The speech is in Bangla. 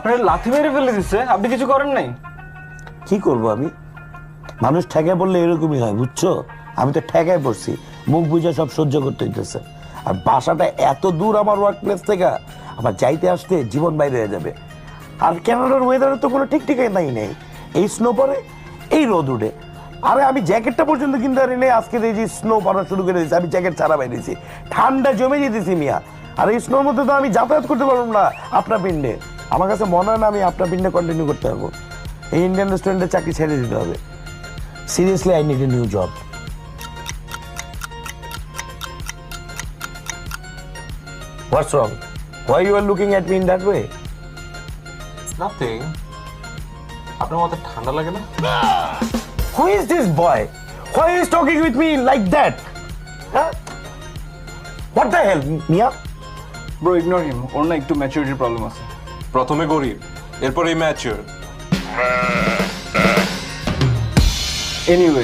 আরে লাথি মেরে ফেলে দিচ্ছে, আপনি কিছু করেন নাই? কি করব আমি? মানুষ ঠেকায় বললে এরকমই হয়, বুঝছো? আমি তো ঠেকায় পড়ছি, মুখ বুঝে সব সহ্য করতে হইতেছে। আর বাসাটা এত দূর আমার ওয়ার্ক প্লেস থেকে, আমার যাইতে আসতে জীবন বাইরে হয়ে যাবে। আর ক্যানাডার ওয়েদারের তো কোনো ঠিক ঠিকানাই নেই, এই স্নো পড়ে, এই রোদ উঠে। আরে আমি জ্যাকেটটা পর্যন্ত কিনতে পারি নাই, আজকে দেখছি স্নো পড়া শুরু করে দিয়েছি, আমি জ্যাকেট ছাড়া বাইরেছি, ঠান্ডা জমে যেতেছি মিয়া। আর এই স্নোর মধ্যে তো আমি যাতায়াত করতে পারবো না আপনার পিন্ডে। আমার কাছে মনে হয় না আমি আপনার পিন্ডে কন্টিনিউ করতে পারবো। এই ইন্ডিয়ান রেস্টুরেন্টে চাকরি ছেড়ে দিতে হবে। Seriously I need a new job. What's wrong? Why you are looking at me in that way? Nothing. আপনার মাথায় ঠান্ডা লাগে না? Who is this boy? Why is talking with me like that? Huh? What the hell, Mia? Bro ignore him, ওর না একটু ম্যাচুরিটির প্রবলেম আছে। প্রথমে গরিব, এরপর এই ম্যাচিওর। এনিওয়ে